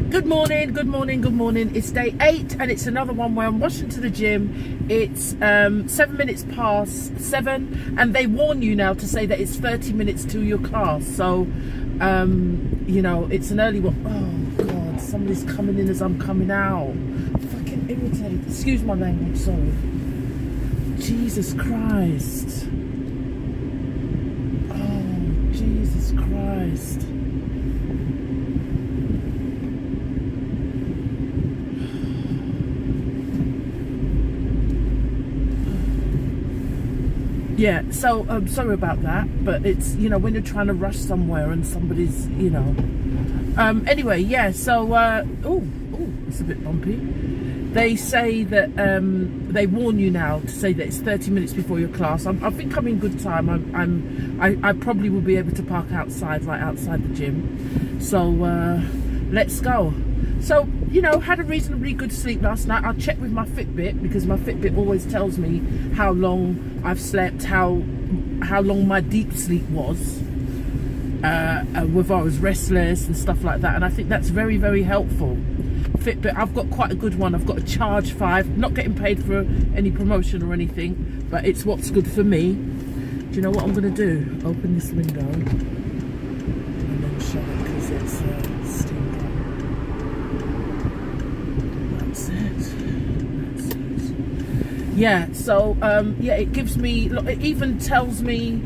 Good morning, good morning, good morning. It's day 8 and it's another one where I'm rushing to the gym. It's 7 minutes past 7 and they warn you now to say that it's 30 minutes to your class. So, you know, it's an early one. Oh God, somebody's coming in as I'm coming out. Fucking irritated. Excuse my language, sorry. Jesus Christ. Oh, Jesus Christ. Yeah, so I'm sorry about that, but it's, you know, when you're trying to rush somewhere and somebody's, you know. Anyway, yeah, so, oh, it's a bit bumpy. They say that, they warn you now to say that it's 30 minutes before your class. I think I'm in good time. I probably will be able to park outside, right outside the gym. So, let's go. So, you know, had a reasonably good sleep last night. I checked with my Fitbit because my Fitbit always tells me how long I've slept, how long my deep sleep was, whether I was restless and stuff like that. And I think that's very, very helpful. Fitbit, I've got quite a good one. I've got a Charge 5, not getting paid for any promotion or anything, but it's what's good for me. Do you know what I'm going to do? Open this window and then shut it because it's steam. Yeah, so yeah, it gives me, it even tells me,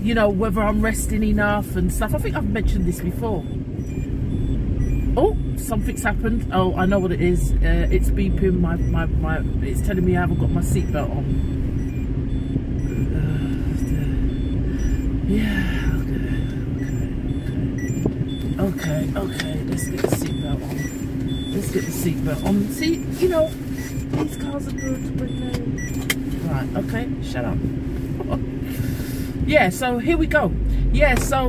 you know, whether I'm resting enough and stuff. I think I've mentioned this before. Oh, something's happened. Oh, I know what it is. It's beeping my it's telling me I haven't got my seatbelt on. Yeah, okay, let's get the seatbelt on. Let's get the seatbelt on. See, you know, these cars are good, but no. Right, okay, shut up. Yeah, so here we go. Yeah, so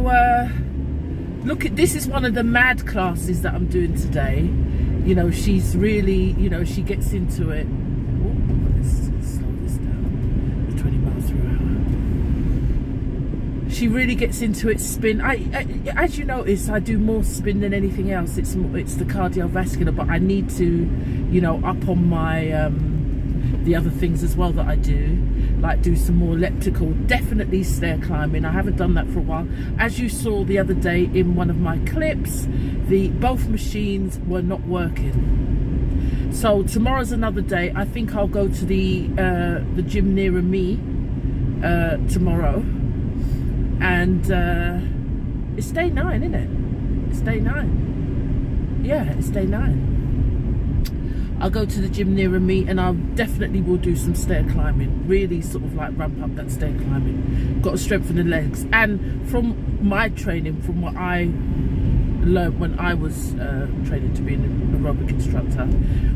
look at this, is one of the mad classes that I'm doing today. You know, she's really, you know, she gets into it. Ooh, let's slow this down. 20 miles per hour. She really gets into it. Spin. As you notice, I do more spin than anything else. It's the cardiovascular, but I need to, you know, up on my the other things as well that I do, like do some more elliptical, definitely stair climbing. I haven't done that for a while. As you saw the other day in one of my clips, both machines were not working. So tomorrow's another day. I think I'll go to the gym nearer me tomorrow, and it's day 9, isn't it? It's day 9. Yeah, it's day 9. I'll go to the gym nearer me and I definitely will do some stair climbing. Really sort of like ramp up that stair climbing. Got to strengthen the legs. And from my training, from what I learned when I was training to be an aerobic instructor,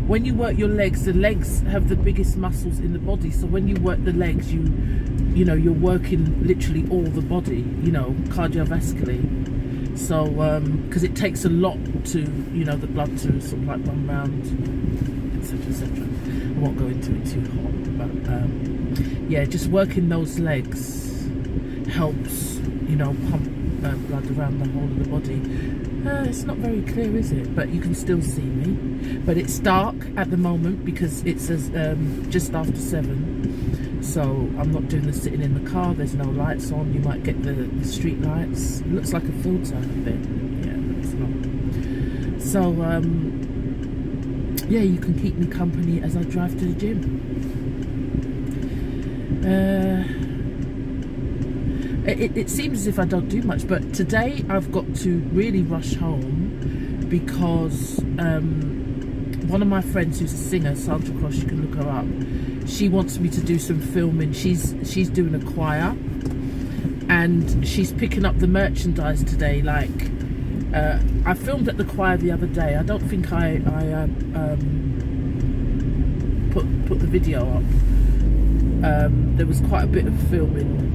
when you work your legs, the legs have the biggest muscles in the body. So when you work the legs, you know, you're working literally all the body, you know, cardiovascularly. So, because it takes a lot to, you know, the blood to sort of like run round, etc, etc. I won't go into it too hot, but yeah, just working those legs helps, you know, pump blood around the whole of the body. It's not very clear, is it? But you can still see me. But it's dark at the moment because it's just after 7. So I'm not doing the sitting in the car. There's no lights on. You might get the street lights. It looks like a filter a bit. Yeah, but it's not. So yeah, you can keep me company as I drive to the gym. It seems as if I don't do much, but today I've got to really rush home because one of my friends who's a singer, Sandra Cross, you can look her up, she wants me to do some filming. She's doing a choir and she's picking up the merchandise today. Like I filmed at the choir the other day. I don't think I put the video up. There was quite a bit of filming.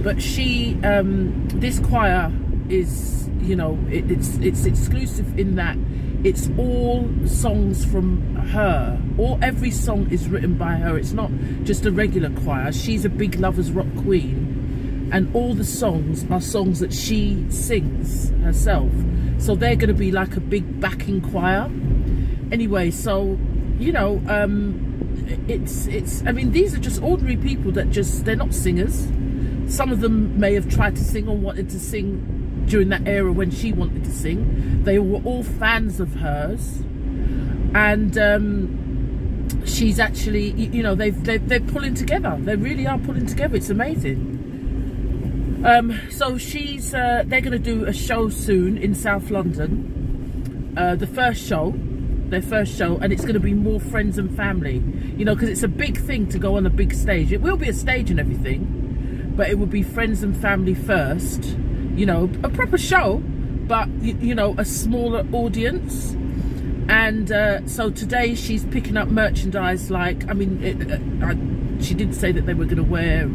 But she this choir is, you know, it's exclusive in that it's all songs from her. Every song is written by her. It's not just a regular choir. She's a big Lovers Rock queen. and all the songs are songs that she sings herself. So they're going to be like a big backing choir. Anyway, so, you know, I mean, these are just ordinary people that they're not singers. Some of them may have tried to sing or wanted to sing during that era when she wanted to sing. They were all fans of hers. And she's actually, you know, they're pulling together. They really are pulling together. It's amazing. So they're going to do a show soon in South London. Their first show, and it's going to be more friends and family, you know, because it's a big thing to go on a big stage. It will be a stage and everything, but it will be friends and family first, you know, a proper show, but, you know, a smaller audience. And so today she's picking up merchandise like, I mean, she did say that they were going to wear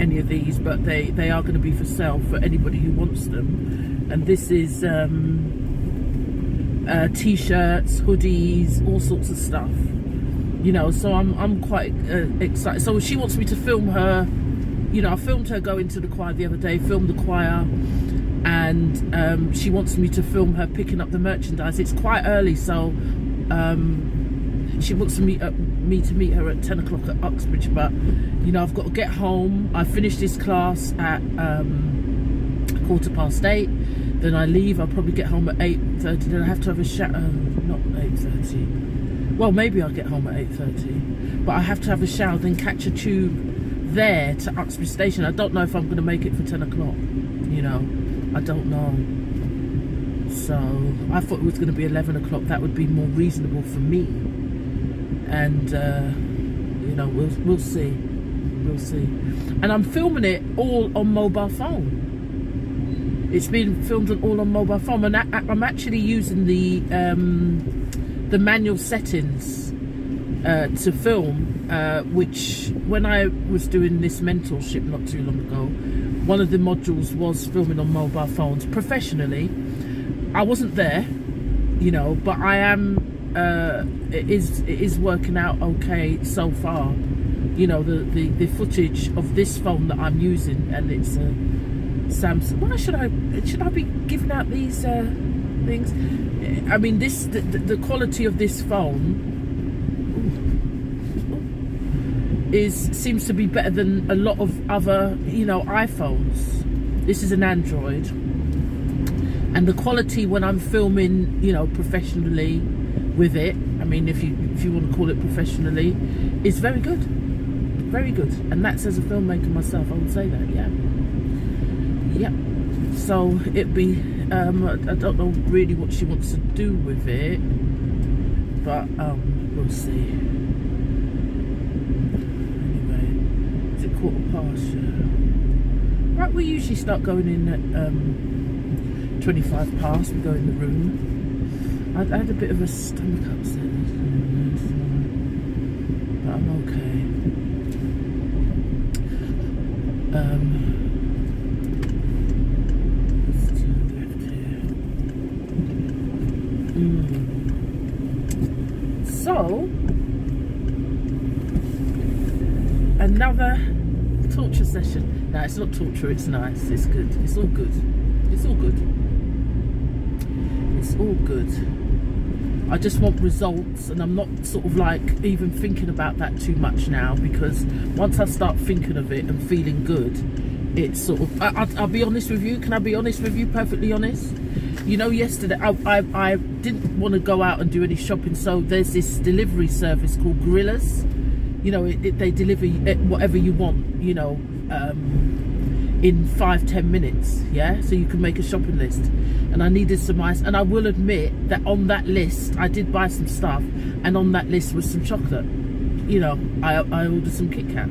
any of these, but they are going to be for sale for anybody who wants them. And this is t-shirts, hoodies, all sorts of stuff, you know. So I'm quite excited. So she wants me to film her, you know. I filmed her going to the choir the other day, filmed the choir, and she wants me to film her picking up the merchandise. It's quite early, so she wants to meet me her at 10 o'clock at Uxbridge, but, you know, I've got to get home. I finish this class at 8:15. Then I leave. I'll probably get home at 8:30. Then I have to have a shower. Not 8:30. Well, maybe I'll get home at 8:30. But I have to have a shower, then catch a tube there to Uxbridge Station. I don't know if I'm going to make it for 10 o'clock. You know, I don't know. So I thought it was going to be 11 o'clock. That would be more reasonable for me. And you know, we'll see. We'll see. And I'm filming it all on mobile phone. It's been filmed all on mobile phone, and I'm actually using the manual settings to film, which when I was doing this mentorship not too long ago, one of the modules was filming on mobile phones professionally. I wasn't there, you know, but I am. It is working out okay so far. You know, the footage of this phone that I'm using, and it's a Samsung. Why should I be giving out these things? I mean, the quality of this phone seems to be better than a lot of other, you know, iPhones. This is an Android, and the quality when I'm filming, you know, professionally with it, I mean, if you want to call it professionally, is very good, very good. And that's, as a filmmaker myself, I would say that. Yeah. So it'd be I don't know really what she wants to do with it, but we'll see. Anyway, is it 15:15? Yeah. Right, we usually start going in at 25 past. We go in the room. I had a bit of a stomach upset, but I'm okay. Let's turn left here. So, another torture session. No, it's not torture, it's nice, it's good, it's all good. It's all good. It's all good. I just want results, and I'm not sort of like even thinking about that too much now, because once I start thinking of it and feeling good, it's sort of, I'll be honest with you. Can I be honest with you, perfectly honest? You know, yesterday I didn't want to go out and do any shopping, so there's this delivery service called Gorillas. You know, they deliver whatever you want, you know, in 5-10 minutes, yeah, so you can make a shopping list. And I needed some ice, and I will admit that on that list I did buy some stuff, and on that list was some chocolate. You know, I ordered some Kit Kat,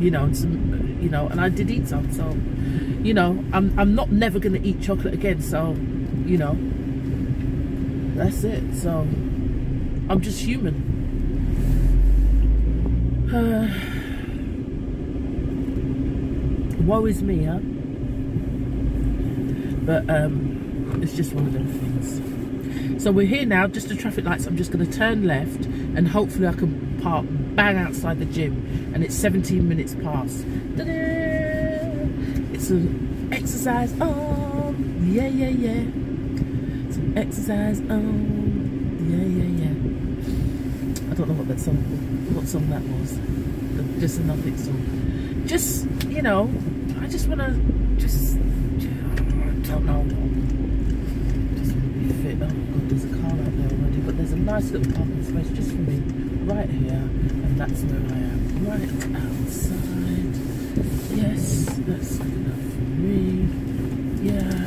you know, and some, you know, and I did eat some. So, you know, I'm not never gonna eat chocolate again, so, you know, that's it. So I'm just human. Woe is me, huh? But it's just one of them things. So we're here now, just the traffic lights. I'm just going to turn left, and hopefully I can park bang outside the gym, and it's 17 minutes past. Ta-da! some exercise on, yeah, yeah, yeah. Some exercise on, yeah, yeah, yeah. I don't know what song that was. Just a nothing song. Just, you know, I just want to, I don't know. Just want to be fit. Oh God, there's a car out there already, but there's a nice little parking space just for me, right here, and that's where I am, right outside. Yes, that's good enough for me. Yeah.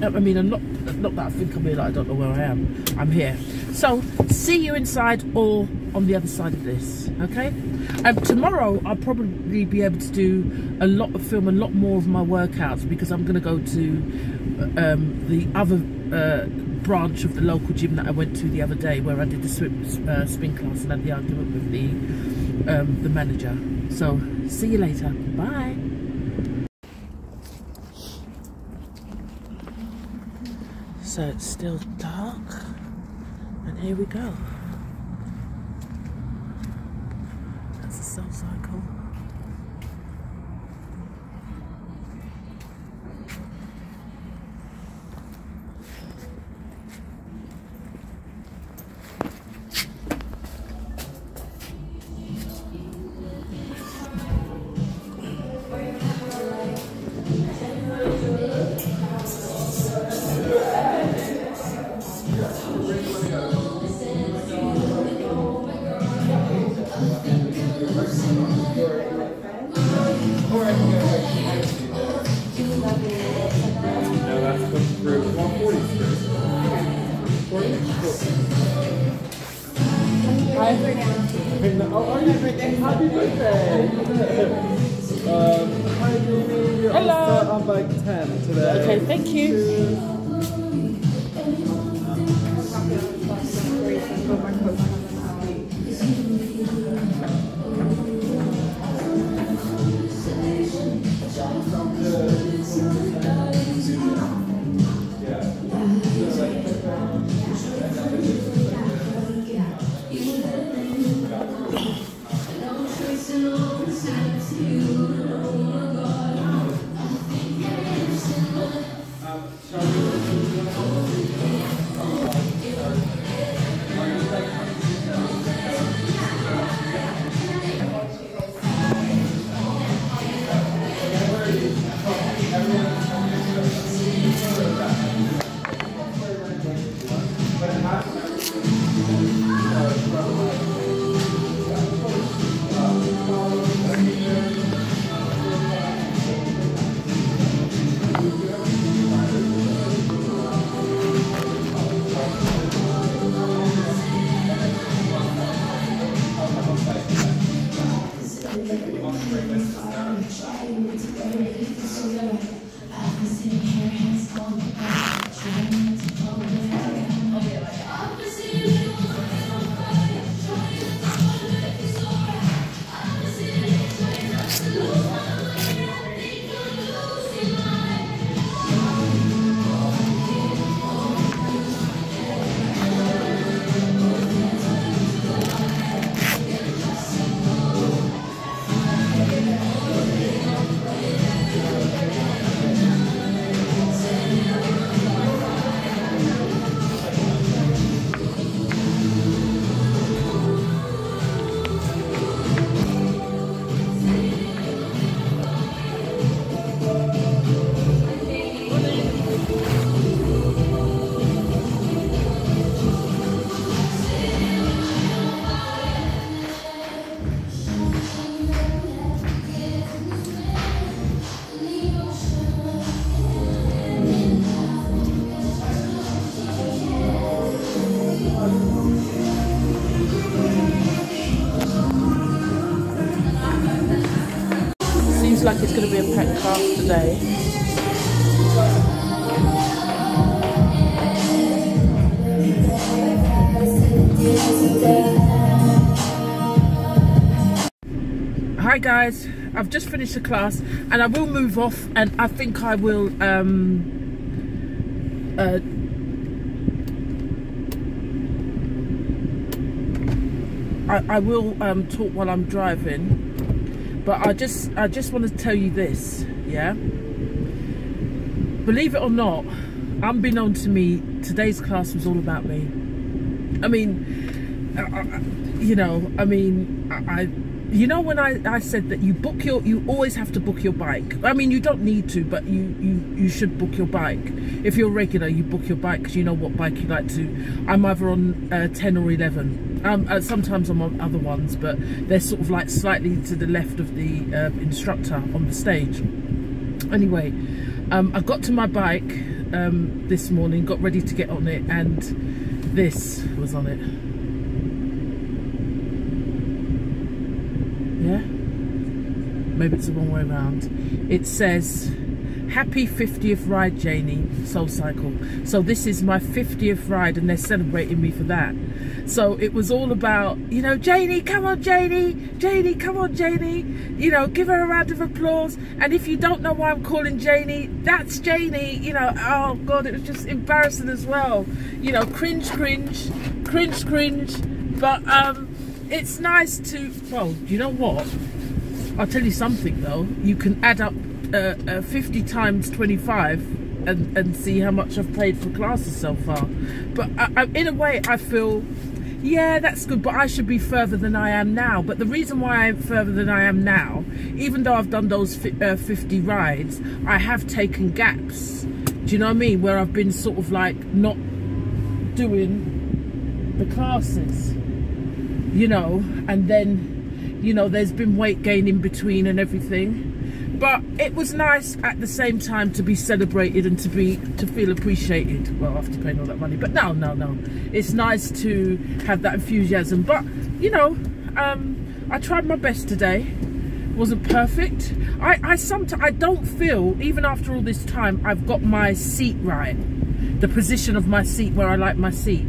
I mean, I'm not that I think I'm here, like I don't know where I am. I'm here. So, see you inside or on the other side of this, okay? Tomorrow, I'll probably be able to do film a lot more of my workouts, because I'm going to go to the other branch of the local gym that I went to the other day, where I did the spin class and had the argument with the manager. So, see you later. Bye. So it's still dark, and here we go. That's a cell cycle. Happy birthday! Hello! I'll start on like 10 today. Okay, thank you. class today. Hi guys, I've just finished the class and I will move off, and I think I will I will talk while I'm driving, but I just want to tell you this, yeah? Believe it or not, unbeknown to me, today's class was all about me. I mean, you know, I mean, you know, when I said that you always have to book your bike. I mean, you don't need to, but you should book your bike. If you're regular, you book your bike because you know what bike you like to. I'm either on 10 or 11. Sometimes I'm on other ones, but they're sort of like slightly to the left of the instructor on the stage. Anyway, I got to my bike this morning, got ready to get on it, and this was on it. Yeah, maybe it's the wrong way around. It says, happy 50th ride, Janie, Soul Cycle. So this is my 50th ride and they're celebrating me for that. So it was all about, you know, Janie, come on, Janie, Janie, come on, Janie, you know, give her a round of applause. And if you don't know why I'm calling Janie, that's Janie, you know. Oh God, it was just embarrassing as well, you know, cringe, cringe, cringe, cringe. But it's nice to, well, you know what, I'll tell you something though, you can add up 50 times 25 and see how much I've paid for classes so far. But in a way I feel, yeah, that's good, but I should be further than I am now. But the reason why I'm further than I am now, even though I've done those 50 rides, I have taken gaps, do you know what I mean, where I've been sort of like not doing the classes, you know, and then, you know, there's been weight gain in between and everything. But it was nice at the same time to be celebrated and to feel appreciated. Well, after paying all that money, but no, it's nice to have that enthusiasm. But you know, I tried my best today. Wasn't perfect. I sometimes, I don't feel, even after all this time, I've got my seat right, the position of my seat where I like my seat.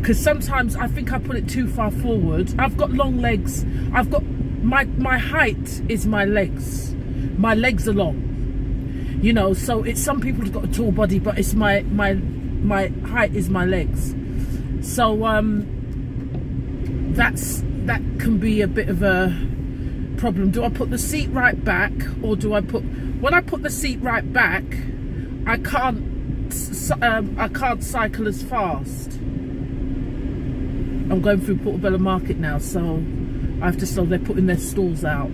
Because sometimes I think I put it too far forward. I've got long legs. I've got my height is my legs. My legs are long, you know. So it's, some people have got a tall body, but it's my height is my legs. So that can be a bit of a problem. Do I put the seat right back, or do I put, when I put the seat right back, I can't cycle as fast. I'm going through Portobello Market now, so I have to, so they're putting their stalls out.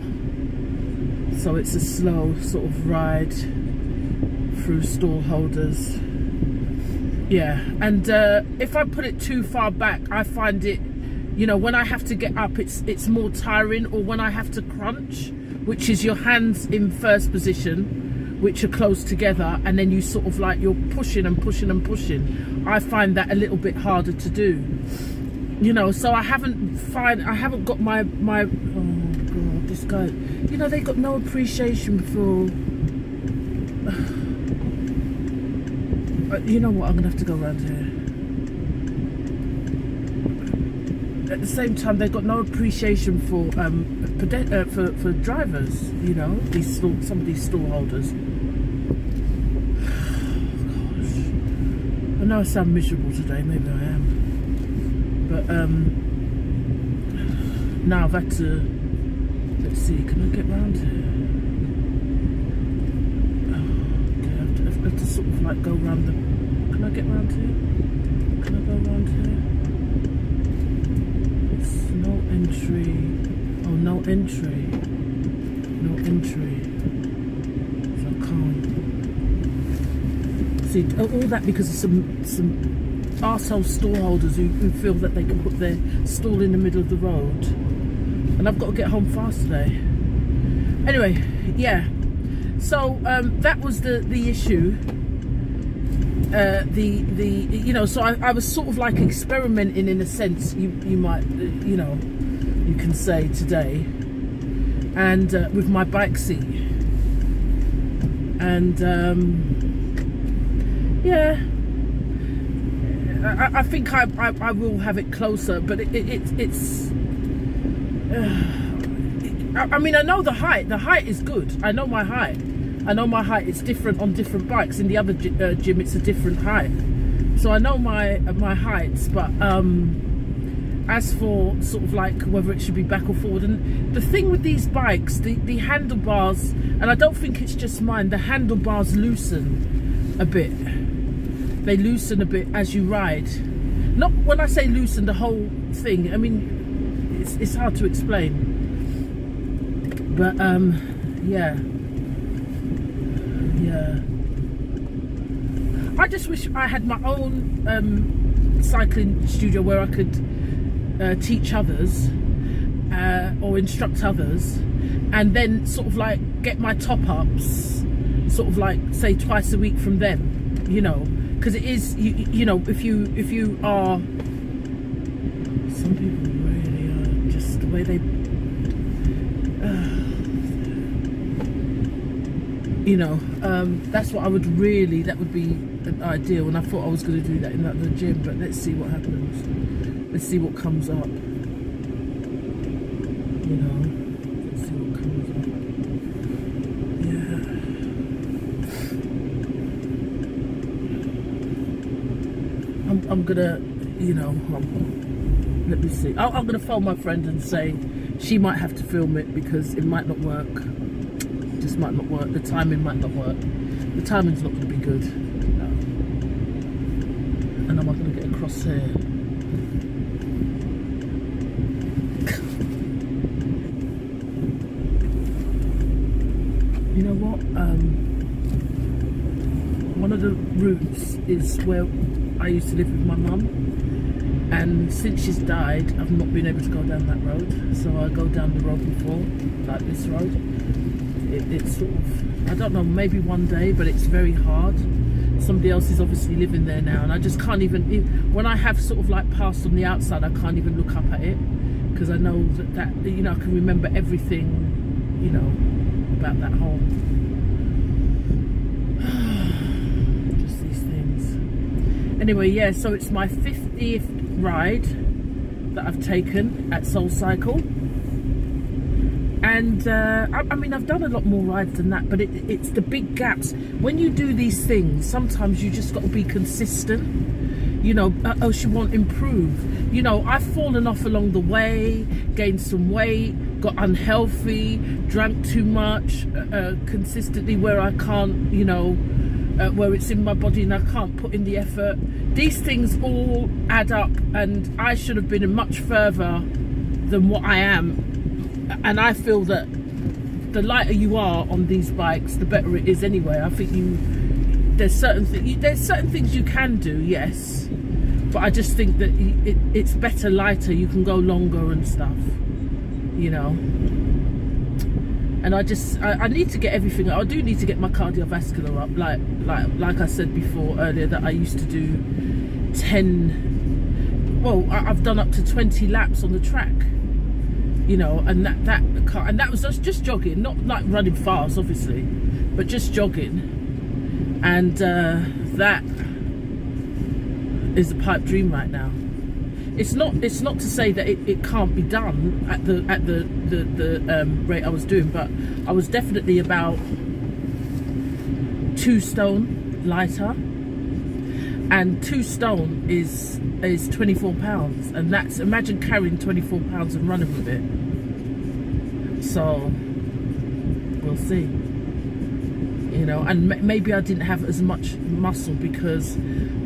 So it's a slow sort of ride through stall holders. Yeah, and if I put it too far back, I find it, you know, when I have to get up, it's more tiring. Or when I have to crunch, which is your hands in first position, which are close together, and then you sort of like, you're pushing and pushing and pushing. I find that a little bit harder to do, you know. So I haven't got my oh God, this guy, you know, they got no appreciation for you know what, I'm gonna have to go around here. At the same time, they've got no appreciation for for drivers, you know, these some of these stall holders. Gosh, I know I sound miserable today, maybe I am, but now I've had to, let's see, can I get round here? Oh, okay, I have to sort of like go round the, can I get round here? Can I go round here? It's no entry. Oh, no entry. No entry. So I can't. See, all that because of some arsehole stall holders who feel that they can put their stall in the middle of the road. And I've got to get home fast today. Anyway, yeah. So that was the issue. You know, so I was sort of like experimenting in a sense, you might, you know, you can say today, and with my bike seat. And yeah, I think I will have it closer, but it's I mean, I know the height is good. I know my height. It's different on different bikes. In the other gym it's a different height, so I know my heights. But as for sort of like whether it should be back or forward, and the thing with these bikes, the handlebars, and I don't think it's just mine, the handlebars loosen a bit. They loosen a bit as you ride. Not when I say loosen, the whole thing. I mean, it's hard to explain. But yeah. I just wish I had my own cycling studio where I could teach others or instruct others, and then sort of like get my top-ups sort of like say twice a week from them, you know, because it is you know, if you are, some people really are just the way they you know, that's what I would really, that would be an ideal, and I thought I was going to do that in the gym, but let's see what happens. Let's see what comes up, you know, let's see what comes up. Yeah, I'm gonna, you know, let me see, I'm gonna phone my friend and say she might have to film it because it might not work. Just might not work. The timing might not work. The timing's not going to be good. No. And I'm not going to get across here. You know what? One of the routes is where I used to live with my mum, and since she's died, I've not been able to go down that road. So I go down the road before, like this road. It's sort of, I don't know, maybe one day, but it's very hard. Somebody else is obviously living there now, and I just can't even, when I have sort of like passed on the outside, I can't even look up at it, because I know that you know, I can remember everything, you know, about that home. Just these things. Anyway, yeah, so it's my 50th ride that I've taken at Soul Cycle. And I mean, I've done a lot more rides than that, but it's the big gaps. When you do these things, sometimes you just got to be consistent. You know, oh, she won't improve. You know, I've fallen off along the way, gained some weight, got unhealthy, drank too much consistently where I can't, you know, where it's in my body and I can't put in the effort. These things all add up, and I should have been much further than what I am. And I feel that the lighter you are on these bikes, the better it is anyway. I think there's certain things you can do, yes, but I just think that it's better lighter. You can go longer and stuff, you know. And I need to get everything. I do need to get my cardiovascular up, like I said before earlier, that I used to do 10. Well, I've done up to 20 laps on the track. You know, and that was just jogging, not like running fast, obviously, but just jogging. And that is a pipe dream right now. It's not to say that it can't be done at the rate I was doing, but I was definitely about 2 stone lighter, and 2 stone is 24 pounds, and that's, imagine carrying 24 pounds and running with it. So we'll see, you know. And maybe I didn't have as much muscle because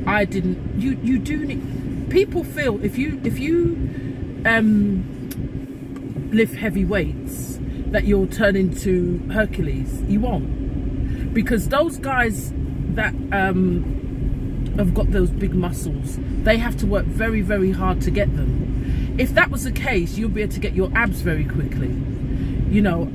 I didn't. You do need, people feel if you lift heavy weights that you'll turn into Hercules. You won't, because those guys that have got those big muscles, they have to work very, very hard to get them. If that was the case, you'll be able to get your abs very quickly. You know,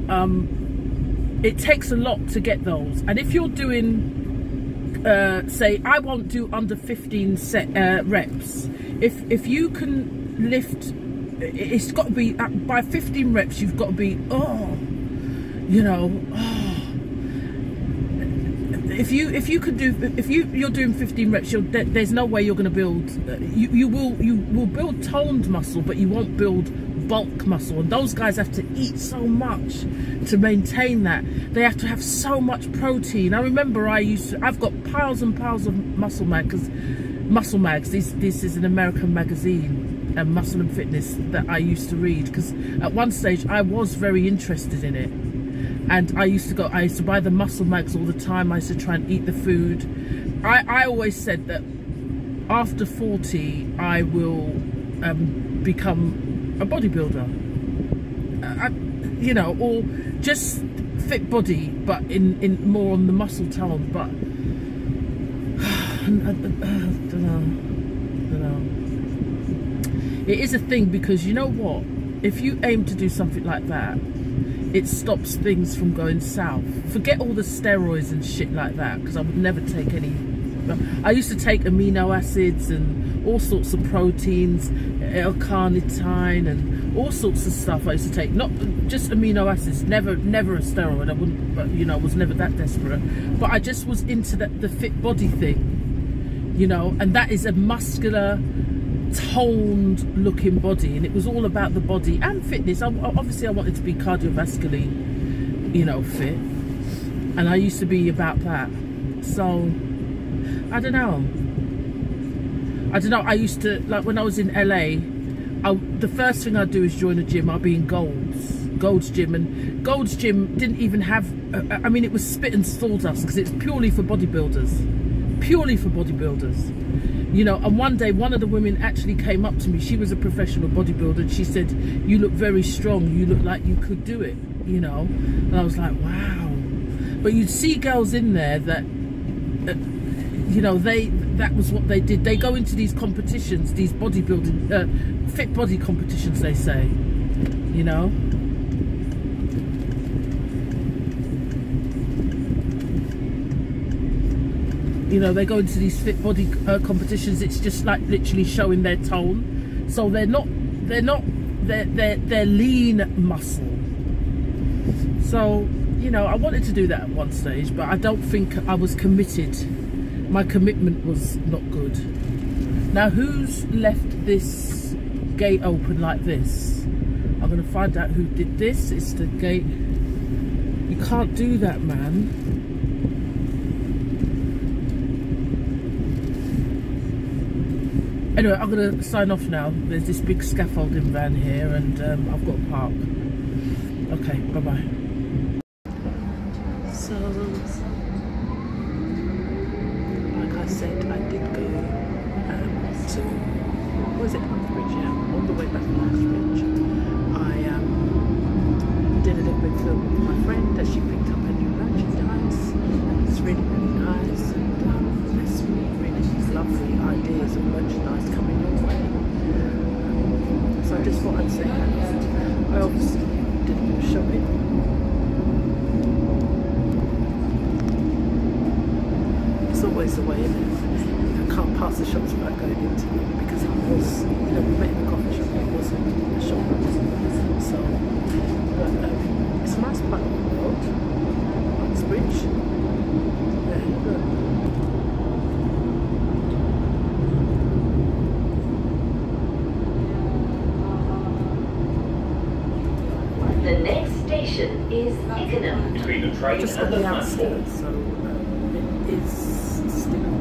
it takes a lot to get those. And if you're doing, say, I won't do under 15 reps. If you can lift, it's got to be, by 15 reps, you've got to be, oh, you know, oh. if you could do, if you're doing 15 reps, there's no way you're going to build. You will build toned muscle, but you won't build bulk muscle. And those guys have to eat so much to maintain that. They have to have so much protein. I remember I've got piles and piles of Muscle Mags. This is an American magazine, Muscle and Fitness, that I used to read, because at one stage I was very interested in it. And I used to buy the Muscle Mags all the time. I used to try and eat the food. I always said that after 40, I will become a bodybuilder. You know, or just fit body, but in more on the muscle tone. But I don't know. It is a thing, because you know what? If you aim to do something like that, it stops things from going south. Forget all the steroids and shit like that, because I would never take any. I used to take amino acids and all sorts of proteins, L-carnitine and all sorts of stuff I used to take. Not just amino acids, never a steroid. I wouldn't, but you know, I was never that desperate. But I just was into the fit body thing, you know, and that is a muscular, toned looking body, and it was all about the body and fitness. Obviously I wanted to be cardiovascularly, you know, fit, and I used to be about that. So I don't know, I used to, like, when I was in LA, the first thing I'd do is join a gym. I'd be in Gold's Gym, and Gold's Gym didn't even have, I mean, it was spit and sawdust, because it's purely for bodybuilders, you know. And one day one of the women actually came up to me. She was a professional bodybuilder, and she said, "You look very strong, you look like you could do it," you know. And I was like, wow. But you'd see girls in there that you know, that was what they did. They go into these competitions, these bodybuilding fit body competitions, they say, you know. You know, they go into these fit body competitions. It's just like literally showing their tone. So they're lean muscle. So, you know, I wanted to do that at one stage, but I don't think I was committed. My commitment was not good. Now, who's left this gate open like this? I'm going to find out who did this. It's the gate. You can't do that, man. Anyway, I'm going to sign off now. There's this big scaffolding van here, and I've got to park. Okay, bye-bye. So, like I said, I did go to, what was it, Uxbridge, yeah, all the way back from Uxbridge. I did a little bit of film with my friend as she picked up her new merchandise. It's really, really nice, and there's really lovely ideas of merchandise coming your way. So I just thought I'd say that. I obviously did a bit of shopping. It's always the way, isn't it? I can't pass the shops without going into them, because it was, you know, we met in the coffee shop, it wasn't the shop. So, but it's a nice part of the world, Uxbridge. Yeah, look. The next station is Ickenham. Just on the outskirts, so it is still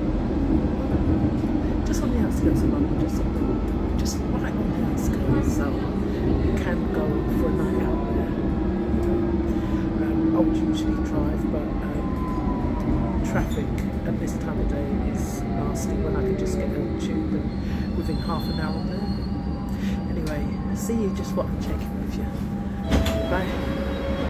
just on the outskirts of London, just right on the outskirts, so you can go for a night out there. I would usually drive, but traffic at this time of day is nasty, when I can just get a tube and within half an hour there. Anyway, see you, just what I'm checking with you. Bye.